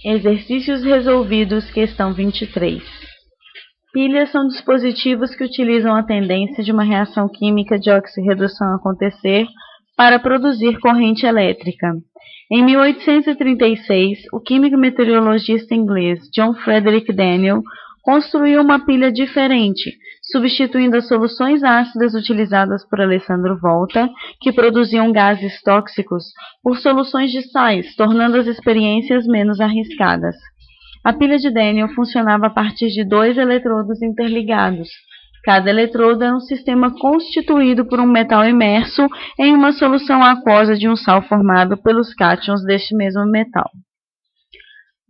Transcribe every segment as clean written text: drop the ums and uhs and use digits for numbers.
Exercícios resolvidos, questão 23. Pilhas são dispositivos que utilizam a tendência de uma reação química de oxirredução acontecer para produzir corrente elétrica. Em 1836, o químico e meteorologista inglês John Frederick Daniell construiu uma pilha diferente, substituindo as soluções ácidas utilizadas por Alessandro Volta, que produziam gases tóxicos, por soluções de sais, tornando as experiências menos arriscadas. A pilha de Daniell funcionava a partir de 2 eletrodos interligados. Cada eletrodo era um sistema constituído por um metal imerso em uma solução aquosa de um sal formado pelos cátions deste mesmo metal.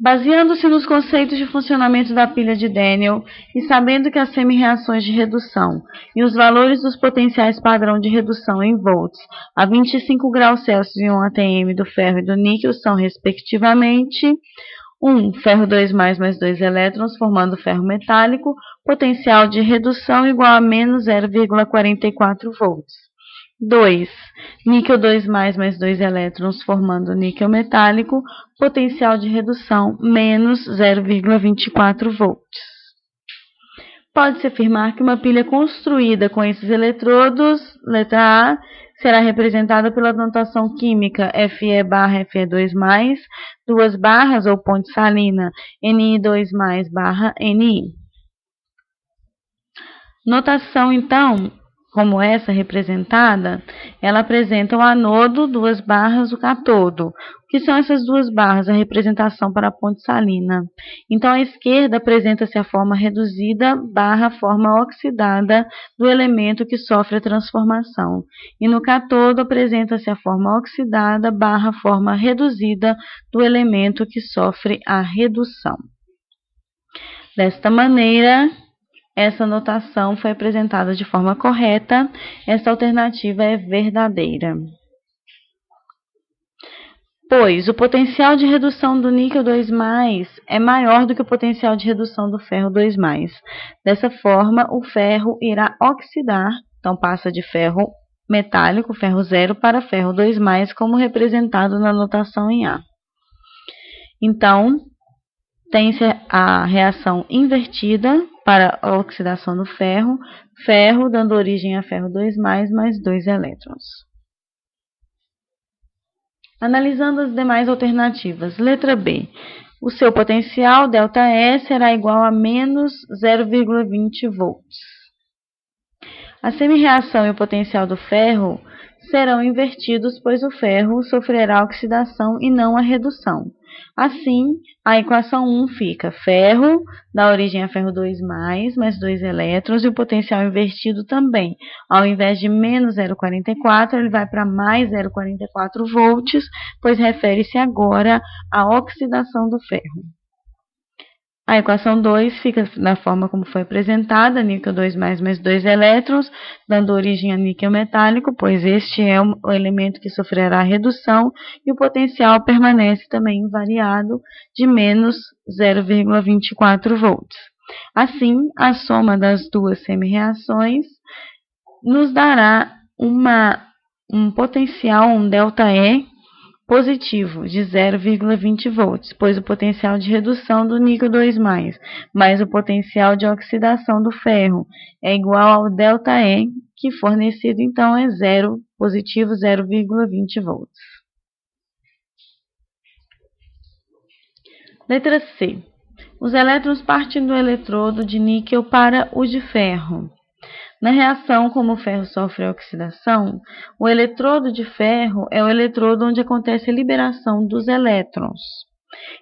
Baseando-se nos conceitos de funcionamento da pilha de Daniell e sabendo que as semi-reações de redução e os valores dos potenciais padrão de redução em volts a 25 graus Celsius e 1 atm do ferro e do níquel são, respectivamente, 1. Ferro 2+, mais 2 elétrons, formando ferro metálico, potencial de redução igual a menos 0,44 volts. 2. Níquel 2+, mais 2 elétrons, formando níquel metálico, potencial de redução menos 0,24 volts. Pode-se afirmar que uma pilha construída com esses eletrodos, letra A, será representada pela notação química Fe/Fe2+, duas barras ou ponte salina Ni2+, Ni. Notação, então, como essa representada, ela apresenta o anodo, duas barras, o catodo. O que são essas duas barras? A representação para a ponte salina. Então, à esquerda apresenta-se a forma reduzida barra forma oxidada do elemento que sofre a transformação. E no catodo apresenta-se a forma oxidada barra forma reduzida do elemento que sofre a redução. Desta maneira, essa notação foi apresentada de forma correta. Essa alternativa é verdadeira. Pois o potencial de redução do níquel 2+, é maior do que o potencial de redução do ferro 2+. Dessa forma, o ferro irá oxidar, então passa de ferro metálico, ferro 0, para ferro 2+, como representado na notação em A. Então, tem-se a reação invertida para a oxidação do ferro, ferro dando origem a ferro 2+, mais 2 elétrons. Analisando as demais alternativas, letra B, o seu potencial, ΔE, será igual a menos 0,20 volts. A semi-reação e o potencial do ferro serão invertidos, pois o ferro sofrerá oxidação e não a redução. Assim, a equação 1 fica ferro dá origem a ferro 2+, mais 2 elétrons, e o potencial invertido também. Ao invés de menos 0,44, ele vai para mais 0,44 volts, pois refere-se agora à oxidação do ferro. A equação 2 fica na forma como foi apresentada, níquel 2+, mais 2 elétrons, dando origem a níquel metálico, pois este é o elemento que sofrerá redução, e o potencial permanece também invariado de menos 0,24 volts. Assim, a soma das duas semi-reações nos dará um potencial, um ΔE, positivo de 0,20 volts, pois o potencial de redução do níquel 2+, mais o potencial de oxidação do ferro é igual ao ΔE, que fornecido então é positivo 0,20 volts. Letra C. Os elétrons partem do eletrodo de níquel para o de ferro. Na reação, como o ferro sofre a oxidação, o eletrodo de ferro é o eletrodo onde acontece a liberação dos elétrons.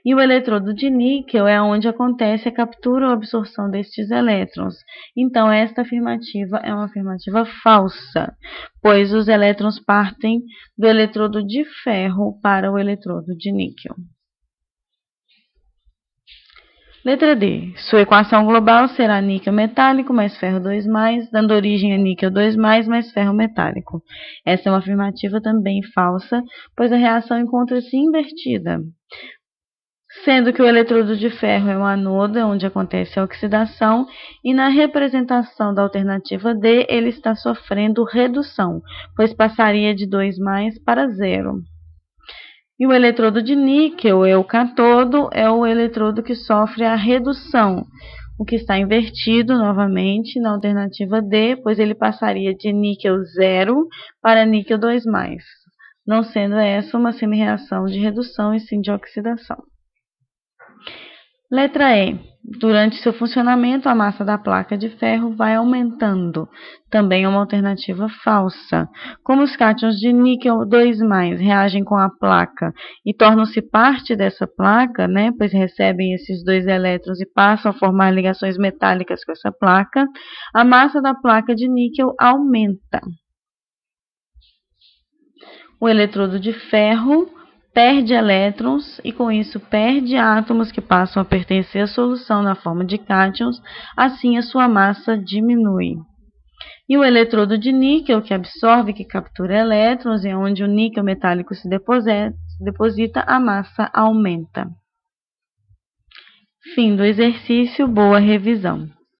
E o eletrodo de níquel é onde acontece a captura ou absorção destes elétrons. Então, esta afirmativa é uma afirmativa falsa, pois os elétrons partem do eletrodo de ferro para o eletrodo de níquel. Letra D. Sua equação global será níquel metálico mais ferro 2+, dando origem a níquel 2+, mais ferro metálico. Essa é uma afirmativa também falsa, pois a reação encontra-se invertida, sendo que o eletrodo de ferro é o anodo, onde acontece a oxidação, e na representação da alternativa D, ele está sofrendo redução, pois passaria de 2+ para 0. E o eletrodo de níquel, o cátodo, é o eletrodo que sofre a redução, o que está invertido novamente na alternativa D, pois ele passaria de níquel 0 para níquel 2+, não sendo essa uma semi-reação de redução e sim de oxidação. Letra E. Durante seu funcionamento, a massa da placa de ferro vai aumentando. Também é uma alternativa falsa. Como os cátions de níquel 2+ reagem com a placa e tornam-se parte dessa placa, pois recebem esses 2 elétrons e passam a formar ligações metálicas com essa placa, a massa da placa de níquel aumenta. O eletrodo de ferro perde elétrons e, com isso, perde átomos que passam a pertencer à solução na forma de cátions, assim a sua massa diminui. E o eletrodo de níquel, que absorve, que captura elétrons, e onde o níquel metálico se deposita, a massa aumenta. Fim do exercício, boa revisão.